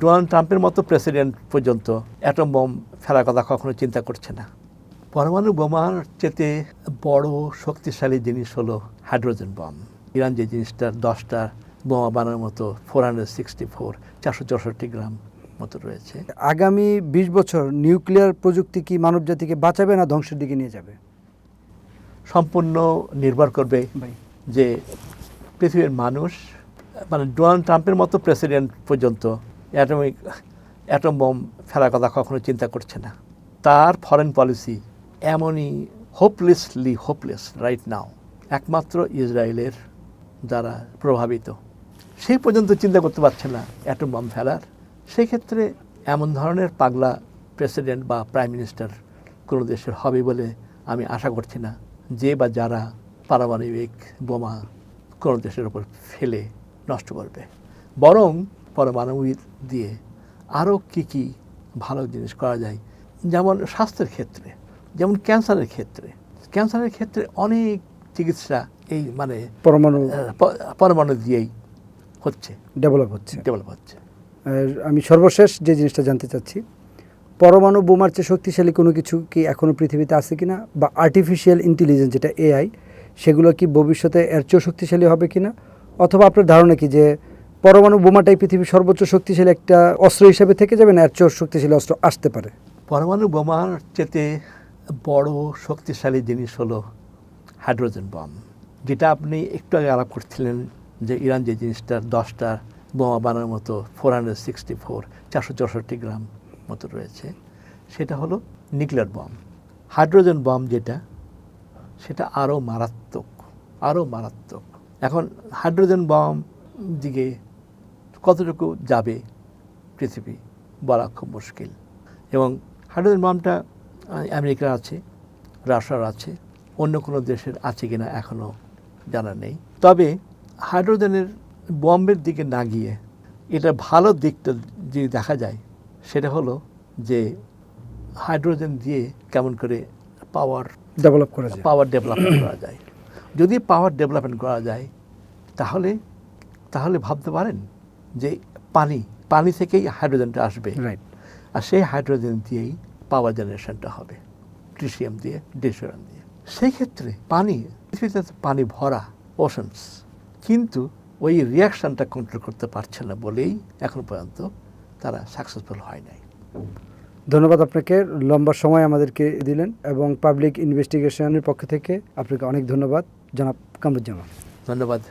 Donald ট্রাম্পের মতো president পর্যন্ত অ্যাটম বোম ফেলার কথা কখনো চিন্তা করছে না। পরমাণু বোমার চেয়ে বড় শক্তিশালী জিনিস হলো হাইড্রোজেন বম। ইরান যে জিনিসটা 10টা বোমা বানানোর মতো 464 464 গ্রাম মতো রয়েছে। আগামী 20 বছর নিউক্লিয়ার প্রযুক্তি কি মানবজাতিকে বাঁচাবে না ধ্বংসের দিকে নিয়ে যাবে? সম্পূর্ণ নির্ভর করবে যে পৃথিবীর মানুষ, মানে ডোনাল্ড ট্রাম্পের মতো প্রেসিডেন্ট পর্যন্ত অ্যাটম বোম ফেলার কথা কখনো চিন্তা করছে না। তার ফরেন পলিসি এমনই হোপলেস রাইট নাও, একমাত্র ইসরায়েলের দ্বারা প্রভাবিত। সেই পর্যন্ত চিন্তা করতে পারছে না অ্যাটম বোম ফেলার। সেই ক্ষেত্রে এমন ধরনের পাগলা প্রেসিডেন্ট বা প্রাইম মিনিস্টার কোনো দেশের হবে বলে আমি আশা করছি না, যে বা যারা পারমাণবিক বোমা কোনো দেশের ওপর ফেলে নষ্ট করবে। বরং পারমাণবিক দিয়ে আরও কী ভালো জিনিস করা যায়, যেমন স্বাস্থ্যের ক্ষেত্রে, যেমন ক্যান্সারের ক্ষেত্রে অনেক চিকিৎসা এই মানে পরমাণু দিয়েই ডেভেলপ হচ্ছে। আর আমি সর্বশেষ যে জিনিসটা জানতে চাচ্ছি, পরমাণু বোমার চেয়ে শক্তিশালী কোনো কিছু কি এখনও পৃথিবীতে আছে কিনা, বা আর্টিফিশিয়াল ইন্টেলিজেন্স যেটা এআই, সেগুলো কি ভবিষ্যতে এর চেয়েও শক্তিশালী হবে কিনা? অথবা আপনার ধারণা কি যে পরমাণু বোমাটাই পৃথিবীর সর্বোচ্চ শক্তিশালী একটা অস্ত্র হিসেবে থেকে যাবে, না এর চেয়েও শক্তিশালী অস্ত্র আসতে পারে? পরমাণু বোমার চেয়ে বড় শক্তিশালী জিনিস হলো হাইড্রোজেন বম, যেটা আপনি একটু আগে আলাপ করছিলেন যে ইরান যে জিনিসটা 10টা বোমা বানানোর মতো 464 464 গ্রাম মতো রয়েছে, সেটা হলো নিউক্লিয়ার বম। হাইড্রোজেন বম যেটা, সেটা আরও মারাত্মক। এখন হাইড্রোজেন বম দিকে কতটুকু যাবে পৃথিবী বলা খুব মুশকিল। এবং হাইড্রোজেন বমটা আমেরিকার আছে, রাশিয়ার আছে, অন্য কোনো দেশের আছে কিনা এখনও জানা নেই। তবে হাইড্রোজেনের বম্বের দিকে না গিয়ে এটা ভালো দিকটা যদি দেখা যায়, সেটা হলো যে হাইড্রোজেন দিয়ে কেমন করে পাওয়ার ডেভেলপমেন্ট করা যায়। যদি পাওয়ার ডেভেলপমেন্ট করা যায়, তাহলে ভাবতে পারেন যে পানি থেকেই হাইড্রোজেনটা আসবে, আর সেই হাইড্রোজেন দিয়েই পাওয়ার জেনারেশনটা হবে, ট্রিটিয়াম দিয়ে, ডিউটেরিয়াম দিয়ে। সেই ক্ষেত্রে পৃথিবীতে পানি ভরা ওশানস, কিন্তু ওই রিয়াকশানটা কন্ট্রোল করতে পারছে না বলেই এখন পর্যন্ত তারা সাকসেসফুল হয় নাই। ধন্যবাদ আপনাকে, লম্বা সময় আমাদেরকে দিলেন, এবং পাবলিক ইনভেস্টিগেশনের পক্ষ থেকে আপনাকে অনেক ধন্যবাদ জনাব কামরুজ্জামান। ধন্যবাদ।